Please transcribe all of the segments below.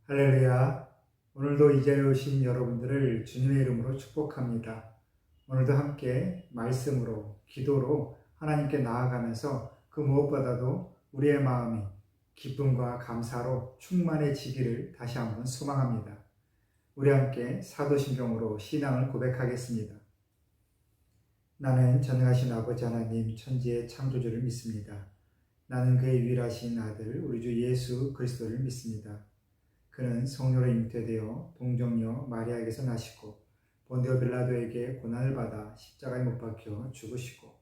할렐루야. 오늘도 이 자리에 오신 여러분들을 주님의 이름으로 축복합니다. 오늘도 함께 말씀으로, 기도로 하나님께 나아가면서 그 무엇보다도 우리의 마음이 기쁨과 감사로 충만해지기를 다시 한번 소망합니다. 우리 함께 사도신경으로 신앙을 고백하겠습니다. 나는 전능하신 아버지 하나님 천지의 창조주를 믿습니다. 나는 그의 유일하신 아들 우리 주 예수 그리스도를 믿습니다. 그는 성령으로 잉태되어 동정녀 마리아에게서 나시고 본디오 빌라도에게 고난을 받아 십자가에 못 박혀 죽으시고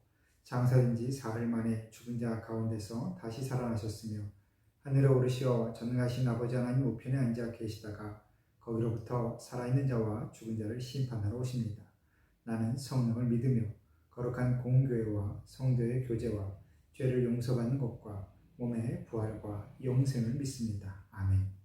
장사된 지 사흘 만에 죽은 자 가운데서 다시 살아나셨으며 하늘에 오르시어 전능하신 아버지 하나님 우편에 앉아 계시다가 거기로부터 살아있는 자와 죽은 자를 심판하러 오십니다. 나는 성령을 믿으며 거룩한 공교회와 성도의 교제와 죄를 용서받는 것과 몸의 부활과 영생을 믿습니다. 아멘.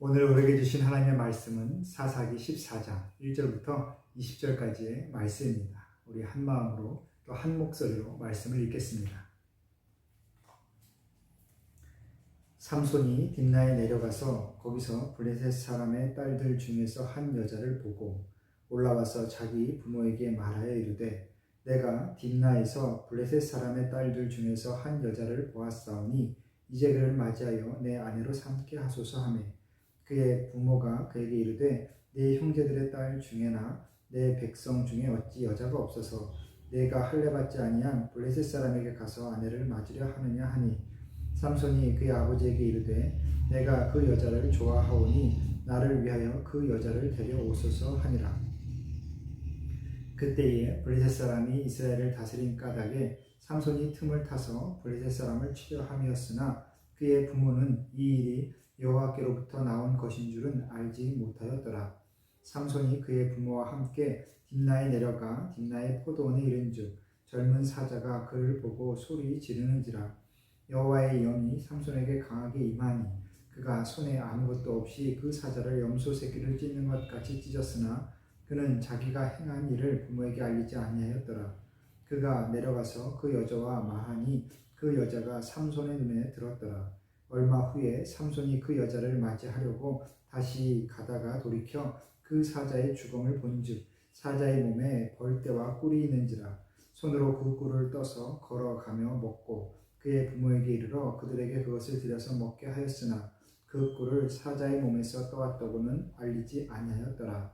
오늘 우리에게 주신 하나님의 말씀은 사사기 14장 1절부터 20절까지의 말씀입니다. 우리 한 마음으로 또 한 목소리로 말씀을 읽겠습니다. 삼손이 딥나에 내려가서 거기서 블레셋 사람의 딸들 중에서 한 여자를 보고 올라와서 자기 부모에게 말하여 이르되 내가 딥나에서 블레셋 사람의 딸들 중에서 한 여자를 보았사오니 이제 그를 맞이하여 내 아내로 삼게 하소서 하며 그의 부모가 그에게 이르되 네 형제들의 딸 중에나 내 백성 중에 어찌 여자가 없어서 내가 할례받지 아니한 블레셋 사람에게 가서 아내를 맞으려 하느냐 하니 삼손이 그의 아버지에게 이르되 내가 그 여자를 좋아하오니 나를 위하여 그 여자를 데려오소서 하니라. 그때에 블레셋 사람이 이스라엘을 다스린 까닭에 삼손이 틈을 타서 블레셋 사람을 치려 함이었으나 그의 부모는 이 일이 여호와께로부터 나온 것인 줄은 알지 못하였더라. 삼손이 그의 부모와 함께 딥나에 내려가 딥나의 포도원에 이른즉 젊은 사자가 그를 보고 소리 지르는지라. 여호와의 영이 삼손에게 강하게 임하니 그가 손에 아무것도 없이 그 사자를 염소 새끼를 찢는 것 같이 찢었으나 그는 자기가 행한 일을 부모에게 알리지 아니하였더라. 그가 내려가서 그 여자와 말하니 그 여자가 삼손의 눈에 들었더라. 얼마 후에 삼손이 그 여자를 맞이하려고 다시 가다가 돌이켜 그 사자의 죽음을 본즉 사자의 몸에 벌떼와 꿀이 있는지라. 손으로 그 꿀을 떠서 걸어가며 먹고 그의 부모에게 이르러 그들에게 그것을 들여서 먹게 하였으나 그 꿀을 사자의 몸에서 떠왔다고는 알리지 아니하였더라.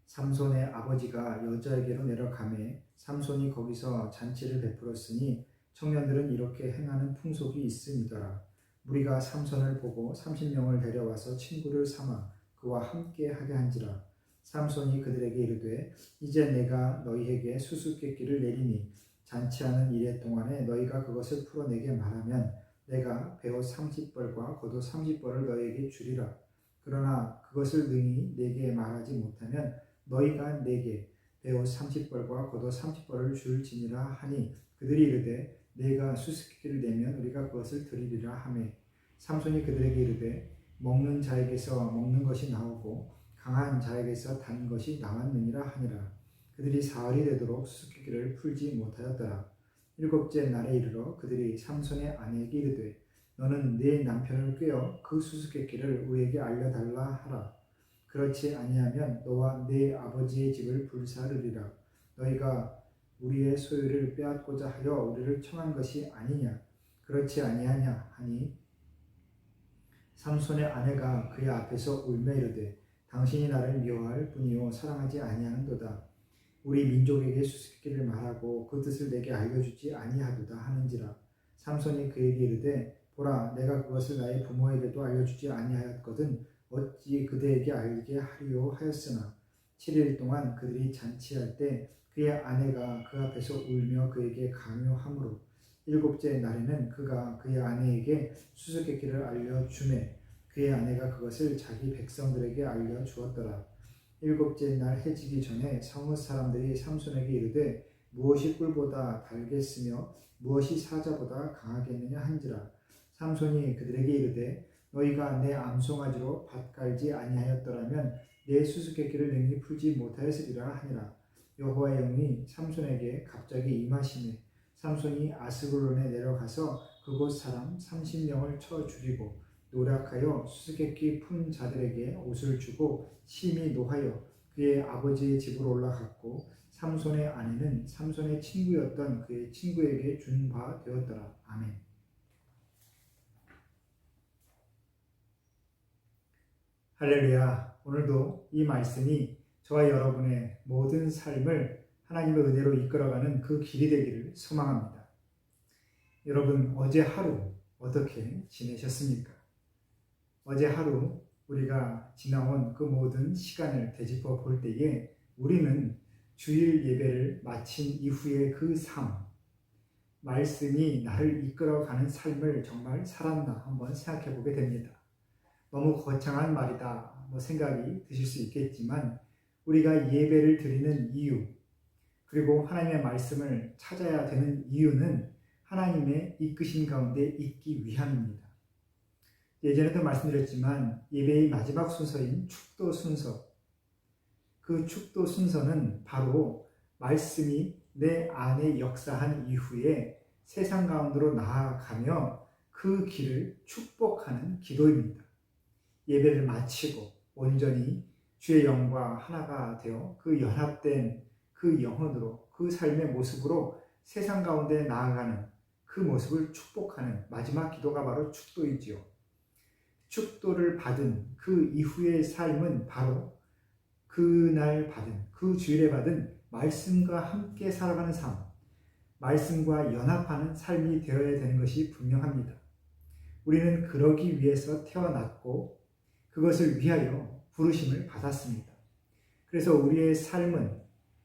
삼손의 아버지가 여자에게로 내려가매 삼손이 거기서 잔치를 베풀었으니 청년들은 이렇게 행하는 풍속이 있음이더라. 무리가 삼손을 보고 30명을 데려와서 친구를 삼아 그와 함께 하게 한지라. 삼손이 그들에게 이르되 이제 내가 너희에게 수수께끼를 내리니 잔치하는 이래 동안에 너희가 그것을 풀어내게 말하면 내가 베옷 30벌과 겉옷 30벌을 너희에게 주리라. 그러나 그것을 능히 내게 말하지 못하면 너희가 내게 베옷 30벌과 겉옷 30벌을 줄지니라 하니 그들이 이르되 내가 수수께끼를 내면 우리가 그것을 드리리라 하매 삼손이 그들에게 이르되 먹는 자에게서 먹는 것이 나오고 강한 자에게서 단 것이 나왔느니라 하니라. 그들이 사흘이 되도록 수수께끼를 풀지 못하였더라. 일곱째 날에 이르러 그들이 삼손의 아내에게 이르되 너는 네 남편을 꾀어 그 수수께끼를 우리에게 알려달라 하라. 그렇지 아니하면 너와 네 아버지의 집을 불사르리라. 너희가 우리의 소유를 빼앗고자 하여 우리를 청한 것이 아니냐. 그렇지 아니하냐 하니 삼손의 아내가 그의 앞에서 울며 이르되 당신이 나를 미워할 뿐이요 사랑하지 아니하는도다. 우리 민족에게 수수께끼를 말하고 그 뜻을 내게 알려주지 아니하도다 하는지라. 삼손이 그에게 이르되 보라 내가 그것을 나의 부모에게도 알려주지 아니하였거든 어찌 그대에게 알게 하리요 하였으나 7일 동안 그들이 잔치할 때 그의 아내가 그 앞에서 울며 그에게 강요하므로 일곱째 날에는 그가 그의 아내에게 수수께끼를 알려주매 그의 아내가 그것을 자기 백성들에게 알려주었더라. 일곱째 날 해지기 전에 성읍 사람들이 삼손에게 이르되 무엇이 꿀보다 달겠으며 무엇이 사자보다 강하겠느냐 한지라. 삼손이 그들에게 이르되 너희가 내 암송아지로 밭 갈지 아니하였더라면 내 수수께끼를 능히 풀지 못하였으리라 하니라. 여호와의 영이 삼손에게 갑자기 임하시매 삼손이 아스글론에 내려가서 그곳 사람 30명을 쳐 죽이고 노력하여 수수께끼 푼 자들에게 옷을 주고 심히 노하여 그의 아버지의 집으로 올라갔고 삼손의 아내는 삼손의 친구였던 그의 친구에게 준 바 되었더라. 아멘. 할렐루야. 오늘도 이 말씀이 저와 여러분의 모든 삶을 하나님의 은혜로 이끌어가는 그 길이 되기를 소망합니다. 여러분, 어제 하루 어떻게 지내셨습니까? 어제 하루 우리가 지나온 그 모든 시간을 되짚어 볼 때에 우리는 주일 예배를 마친 이후의 그 삶, 말씀이 나를 이끌어가는 삶을 정말 살았나 한번 생각해 보게 됩니다. 너무 거창한 말이다 생각이 드실 수 있겠지만 우리가 예배를 드리는 이유, 그리고 하나님의 말씀을 찾아야 되는 이유는 하나님의 이끄신 가운데 있기 위함입니다. 예전에도 말씀드렸지만 예배의 마지막 순서인 축도 순서, 그 축도 순서는 바로 말씀이 내 안에 역사한 이후에 세상 가운데로 나아가며 그 길을 축복하는 기도입니다. 예배를 마치고 온전히 주의 영과 하나가 되어 그 연합된 그 영혼으로 그 삶의 모습으로 세상 가운데 나아가는 그 모습을 축복하는 마지막 기도가 바로 축도이지요. 축도를 받은 그 이후의 삶은 바로 그날 받은, 그 주일에 받은 말씀과 함께 살아가는 삶, 말씀과 연합하는 삶이 되어야 되는 것이 분명합니다. 우리는 그러기 위해서 태어났고 그것을 위하여 부르심을 받았습니다. 그래서 우리의 삶은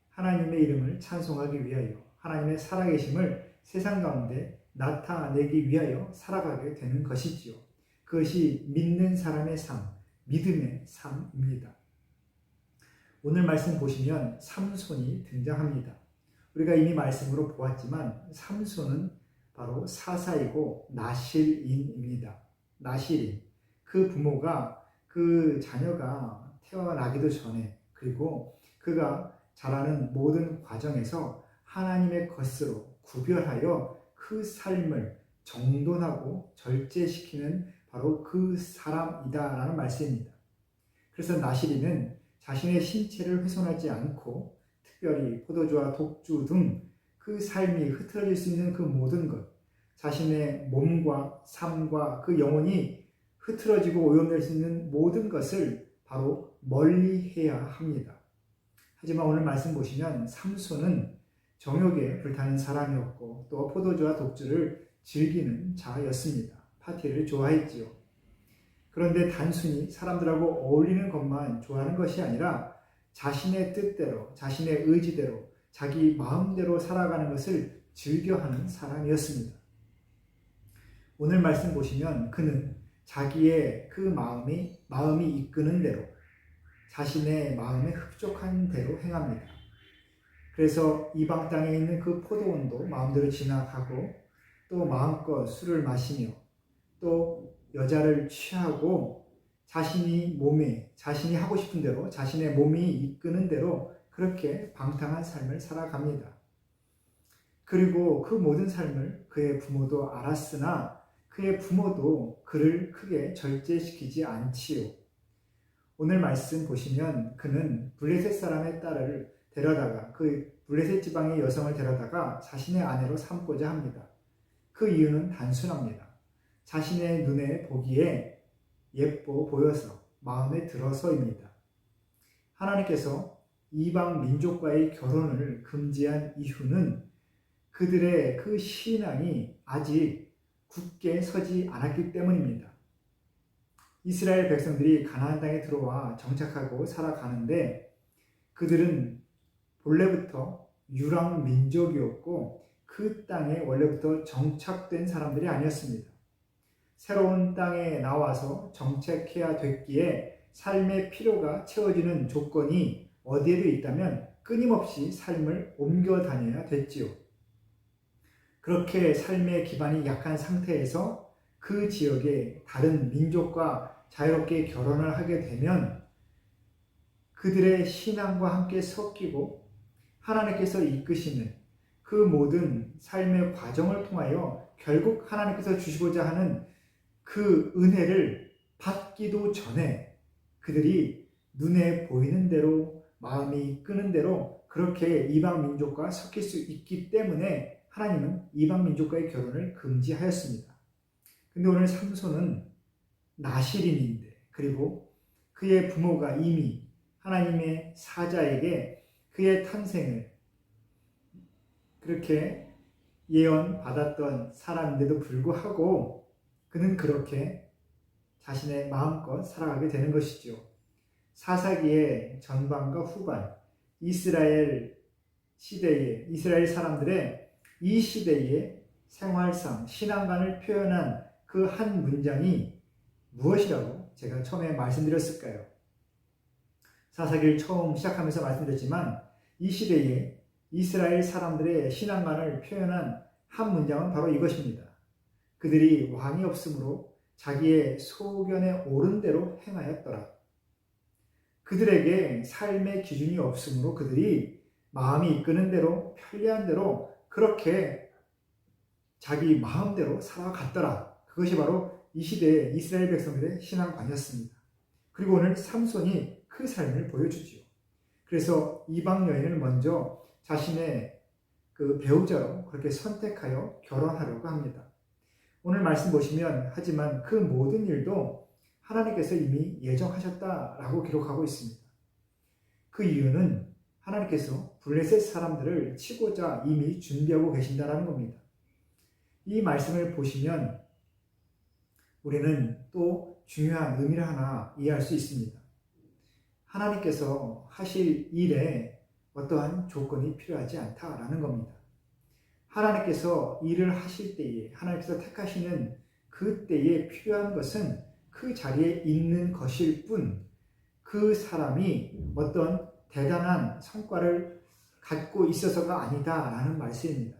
하나님의 이름을 찬송하기 위하여 하나님의 살아계심을 세상 가운데 나타내기 위하여 살아가게 되는 것이지요. 그것이 믿는 사람의 삶, 믿음의 삶입니다. 오늘 말씀 보시면 삼손이 등장합니다. 우리가 이미 말씀으로 보았지만 삼손은 바로 사사이고 나실인입니다. 나실인. 그 부모가 그 자녀가 태어나기도 전에 그리고 그가 자라는 모든 과정에서 하나님의 것으로 구별하여 그 삶을 정돈하고 절제시키는 바로 그 사람이다라는 말씀입니다. 그래서 나실이는 자신의 신체를 훼손하지 않고 특별히 포도주와 독주 등 그 삶이 흐트러질 수 있는 그 모든 것, 자신의 몸과 삶과 그 영혼이 흐트러지고 오염될 수 있는 모든 것을 바로 멀리해야 합니다. 하지만 오늘 말씀 보시면 삼손은 정욕에 불타는 사람이었고 또 포도주와 독주를 즐기는 자였습니다. 파티를 좋아했지요. 그런데 단순히 사람들하고 어울리는 것만 좋아하는 것이 아니라 자신의 뜻대로, 자신의 의지대로, 자기 마음대로 살아가는 것을 즐겨하는 사람이었습니다. 오늘 말씀 보시면 그는 자기의 그 마음이 이끄는 대로, 자신의 마음에 흡족한 대로 행합니다. 그래서 이방 땅에 있는 그 포도원도 마음대로 지나가고 또 마음껏 술을 마시며 또 여자를 취하고 자신이 하고 싶은 대로 자신의 몸이 이끄는 대로 그렇게 방탕한 삶을 살아갑니다. 그리고 그 모든 삶을 그의 부모도 알았으나 그의 부모도 그를 크게 절제시키지 않지요. 오늘 말씀 보시면 그는 블레셋 사람의 딸을 데려다가 그 블레셋 지방의 여성을 데려다가 자신의 아내로 삼고자 합니다. 그 이유는 단순합니다. 자신의 눈에 보기에 예뻐 보여서 마음에 들어서입니다. 하나님께서 이방 민족과의 결혼을 금지한 이유는 그들의 그 신앙이 아직 굳게 서지 않았기 때문입니다. 이스라엘 백성들이 가나안 땅에 들어와 정착하고 살아가는데 그들은 본래부터 유랑 민족이었고 그 땅에 원래부터 정착된 사람들이 아니었습니다. 새로운 땅에 나와서 정착해야 됐기에 삶의 필요가 채워지는 조건이 어디에도 있다면 끊임없이 삶을 옮겨 다녀야 됐지요. 그렇게 삶의 기반이 약한 상태에서 그 지역의 다른 민족과 자유롭게 결혼을 하게 되면 그들의 신앙과 함께 섞이고 하나님께서 이끄시는 그 모든 삶의 과정을 통하여 결국 하나님께서 주시고자 하는 그 은혜를 받기도 전에 그들이 눈에 보이는 대로 마음이 끄는 대로 그렇게 이방 민족과 섞일 수 있기 때문에 하나님은 이방 민족과의 결혼을 금지하였습니다. 근데 오늘 삼손은 나실인인데 그리고 그의 부모가 이미 하나님의 사자에게 그의 탄생을 그렇게 예언받았던 사람인데도 불구하고 그는 그렇게 자신의 마음껏 살아가게 되는 것이죠. 사사기의 전반과 후반, 이스라엘 시대에 이스라엘 사람들의 이 시대의 생활상, 신앙관을 표현한 그 한 문장이 무엇이라고 제가 처음에 말씀드렸을까요? 사사기를 처음 시작하면서 말씀드렸지만 이 시대에 이스라엘 사람들의 신앙관을 표현한 한 문장은 바로 이것입니다. 그들이 왕이 없으므로 자기의 소견에 옳은 대로 행하였더라. 그들에게 삶의 기준이 없으므로 그들이 마음이 이끄는 대로 편리한 대로 그렇게 자기 마음대로 살아갔더라. 그것이 바로 이 시대의 이스라엘 백성들의 신앙관이었습니다. 그리고 오늘 삼손이 그 삶을 보여주지요. 그래서 이방 여인을 먼저 자신의 그 배우자로 그렇게 선택하여 결혼하려고 합니다. 오늘 말씀 보시면 하지만 그 모든 일도 하나님께서 이미 예정하셨다라고 기록하고 있습니다. 그 이유는 하나님께서 블레셋 사람들을 치고자 이미 준비하고 계신다는 겁니다. 이 말씀을 보시면 우리는 또 중요한 의미를 하나 이해할 수 있습니다. 하나님께서 하실 일에 어떠한 조건이 필요하지 않다라는 겁니다. 하나님께서 일을 하실 때에 하나님께서 택하시는 그 때에 필요한 것은 그 자리에 있는 것일 뿐 그 사람이 어떤 대단한 성과를 갖고 있어서가 아니다라는 말씀입니다.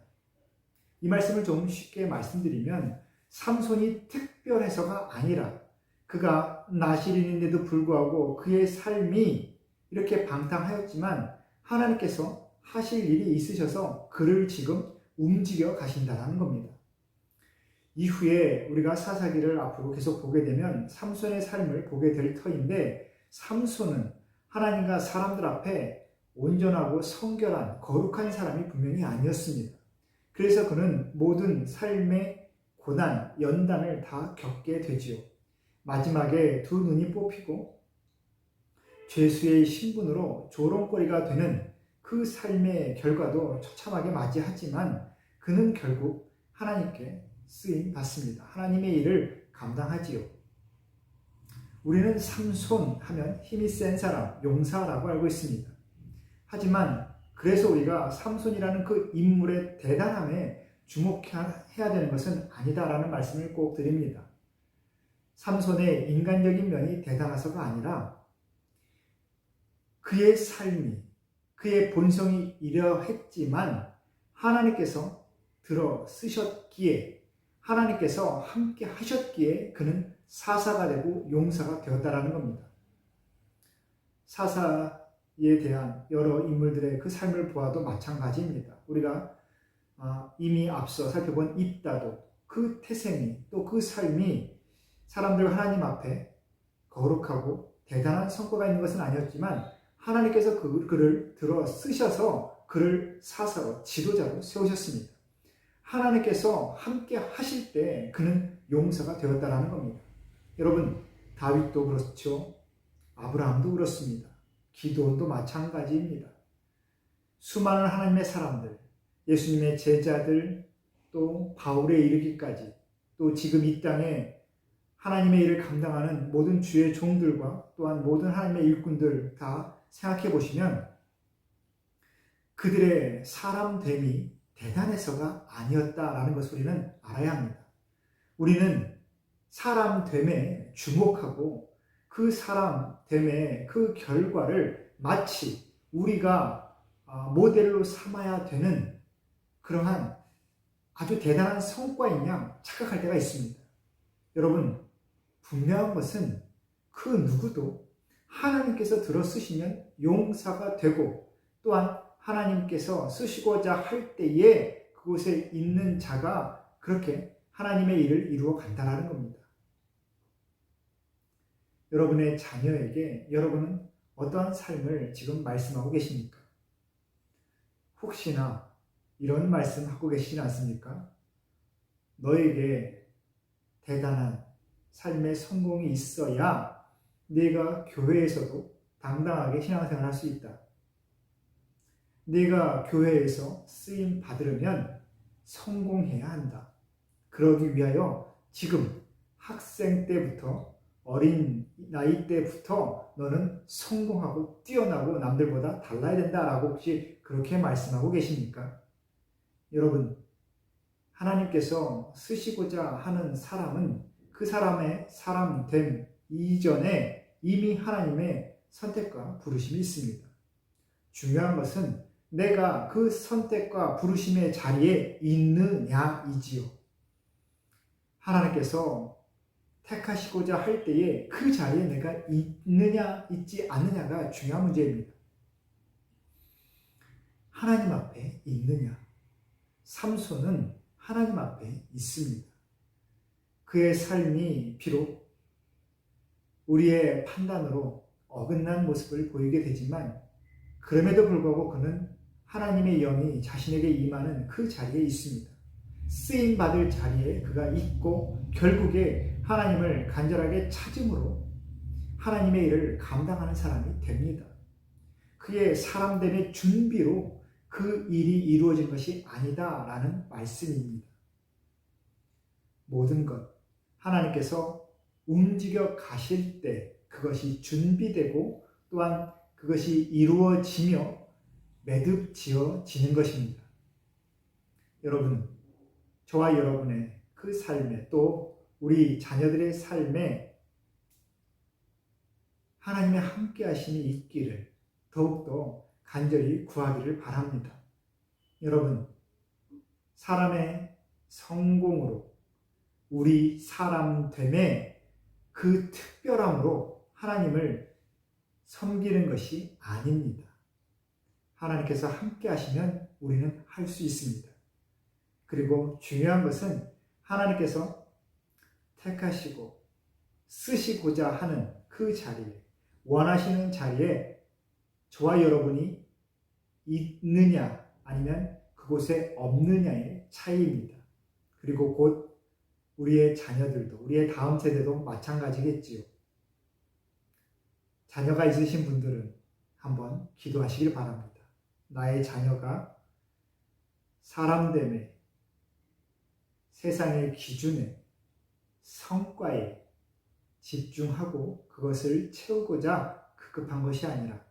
이 말씀을 좀 쉽게 말씀드리면 삼손이 특별해서가 아니라 그가 나실인인데도 불구하고 그의 삶이 이렇게 방탕하였지만 하나님께서 하실 일이 있으셔서 그를 지금 움직여 가신다는 겁니다. 이후에 우리가 사사기를 앞으로 계속 보게 되면 삼손의 삶을 보게 될 터인데 삼손은 하나님과 사람들 앞에 온전하고 성결한 거룩한 사람이 분명히 아니었습니다. 그래서 그는 모든 삶의 고난, 연단을 다 겪게 되지요. 마지막에 두 눈이 뽑히고 죄수의 신분으로 조롱거리가 되는 그 삶의 결과도 처참하게 맞이하지만 그는 결국 하나님께 쓰임 받습니다. 하나님의 일을 감당하지요. 우리는 삼손 하면 힘이 센 사람, 용사라고 알고 있습니다. 하지만 그래서 우리가 삼손이라는 그 인물의 대단함에 주목해야 되는 것은 아니다라는 말씀을 꼭 드립니다. 삼손의 인간적인 면이 대단해서가 아니라 그의 삶이, 그의 본성이 이러했지만 하나님께서 들어 쓰셨기에 하나님께서 함께 하셨기에 그는 사사가 되고 용사가 되었다라는 겁니다. 사사에 대한 여러 인물들의 그 삶을 보아도 마찬가지입니다. 우리가 이미 앞서 살펴본 입다도 그 태생이 또 그 삶이 사람들 하나님 앞에 거룩하고 대단한 성과가 있는 것은 아니었지만 하나님께서 그를 들어 쓰셔서 그를 사사로 지도자로 세우셨습니다. 하나님께서 함께 하실 때 그는 용사가 되었다라는 겁니다. 여러분, 다윗도 그렇죠. 아브라함도 그렇습니다. 기도원도 마찬가지입니다. 수많은 하나님의 사람들, 예수님의 제자들, 또 바울에 이르기까지, 또 지금 이 땅에 하나님의 일을 감당하는 모든 주의 종들과 또한 모든 하나님의 일꾼들 다 생각해 보시면 그들의 사람됨이 대단해서가 아니었다라는 것을 우리는 알아야 합니다. 우리는 사람됨에 주목하고 그 사람됨의 그 결과를 마치 우리가 모델로 삼아야 되는 그러한 아주 대단한 성과인 양 착각할 때가 있습니다. 여러분, 분명한 것은 그 누구도 하나님께서 들어 쓰시면 용사가 되고 또한 하나님께서 쓰시고자 할 때에 그곳에 있는 자가 그렇게 하나님의 일을 이루어 간다는 겁니다. 여러분의 자녀에게 여러분은 어떠한 삶을 지금 말씀하고 계십니까? 혹시나 이런 말씀 하고 계시진 않습니까? 너에게 대단한 삶의 성공이 있어야 네가 교회에서도 당당하게 신앙생활을 할 수 있다. 네가 교회에서 쓰임 받으려면 성공해야 한다. 그러기 위하여 지금 학생 때부터 어린 나이 때부터 너는 성공하고 뛰어나고 남들보다 달라야 된다라고 혹시 그렇게 말씀하고 계십니까? 여러분, 하나님께서 쓰시고자 하는 사람은 그 사람의 사람 됨 이전에 이미 하나님의 선택과 부르심이 있습니다. 중요한 것은 내가 그 선택과 부르심의 자리에 있느냐이지요. 하나님께서 택하시고자 할 때에 그 자리에 내가 있느냐 있지 않느냐가 중요한 문제입니다. 하나님 앞에 있느냐. 삼손은 하나님 앞에 있습니다. 그의 삶이 비록 우리의 판단으로 어긋난 모습을 보이게 되지만 그럼에도 불구하고 그는 하나님의 영이 자신에게 임하는 그 자리에 있습니다. 쓰임받을 자리에 그가 있고 결국에 하나님을 간절하게 찾음으로 하나님의 일을 감당하는 사람이 됩니다. 그의 사람됨의 준비로 그 일이 이루어진 것이 아니다라는 말씀입니다. 모든 것 하나님께서 움직여 가실 때 그것이 준비되고 또한 그것이 이루어지며 매듭지어지는 것입니다. 여러분, 저와 여러분의 그 삶에 또 우리 자녀들의 삶에 하나님의 함께 하심이 있기를 더욱더 간절히 구하기를 바랍니다. 여러분, 사람의 성공으로 우리 사람됨의 그 특별함으로 하나님을 섬기는 것이 아닙니다. 하나님께서 함께 하시면 우리는 할 수 있습니다. 그리고 중요한 것은 하나님께서 택하시고 쓰시고자 하는 그 자리에, 원하시는 자리에 저와 여러분이 있느냐 아니면 그곳에 없느냐의 차이입니다. 그리고 곧 우리의 자녀들도, 우리의 다음 세대도 마찬가지겠지요. 자녀가 있으신 분들은 한번 기도하시길 바랍니다. 나의 자녀가 사람됨에, 세상의 기준에, 성과에 집중하고 그것을 채우고자 급급한 것이 아니라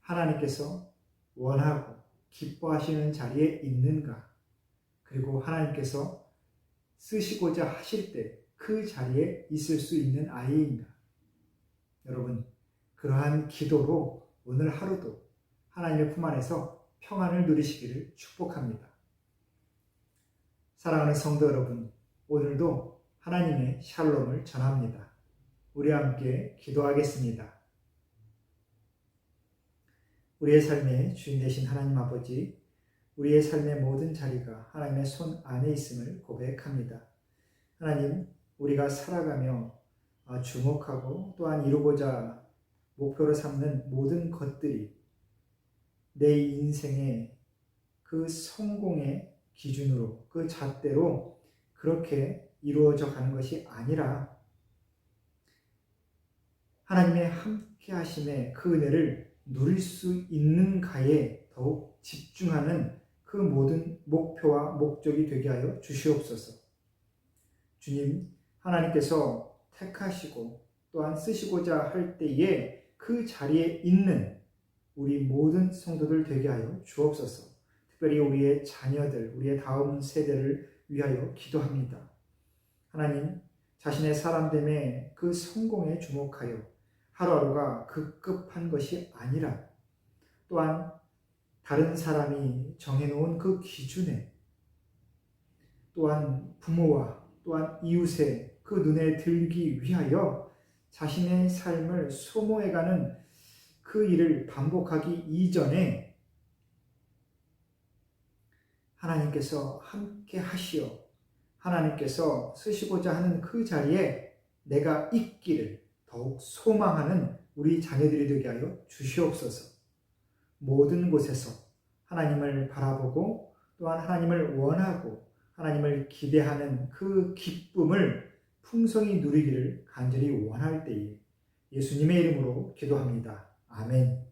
하나님께서 원하고 기뻐하시는 자리에 있는가, 그리고 하나님께서 쓰시고자 하실 때 그 자리에 있을 수 있는 아이인가. 여러분, 그러한 기도로 오늘 하루도 하나님의 품 안에서 평안을 누리시기를 축복합니다. 사랑하는 성도 여러분, 오늘도 하나님의 샬롬을 전합니다. 우리와 함께 기도하겠습니다. 우리의 삶의 주인 되신 하나님 아버지, 우리의 삶의 모든 자리가 하나님의 손 안에 있음을 고백합니다. 하나님, 우리가 살아가며 주목하고 또한 이루고자 목표로 삼는 모든 것들이 내 인생의 그 성공의 기준으로, 그 잣대로 그렇게 이루어져 가는 것이 아니라 하나님의 함께 하심의 그 은혜를 누릴 수 있는가에 더욱 집중하는 그 모든 목표와 목적이 되게 하여 주시옵소서. 주님, 하나님께서 택하시고 또한 쓰시고자 할 때에 그 자리에 있는 우리 모든 성도들 되게 하여 주옵소서. 특별히 우리의 자녀들, 우리의 다음 세대를 위하여 기도합니다. 하나님, 자신의 사람됨의 그 성공에 주목하여 하루하루가 급급한 것이 아니라 또한 다른 사람이 정해놓은 그 기준에 또한 부모와 또한 이웃의 그 눈에 들기 위하여 자신의 삶을 소모해가는 그 일을 반복하기 이전에 하나님께서 함께 하시어 하나님께서 쓰시고자 하는 그 자리에 내가 있기를 더욱 소망하는 우리 자녀들이 되게 하여 주시옵소서. 모든 곳에서 하나님을 바라보고 또한 하나님을 원하고 하나님을 기대하는 그 기쁨을 풍성히 누리기를 간절히 원할 때에 예수님의 이름으로 기도합니다. 아멘.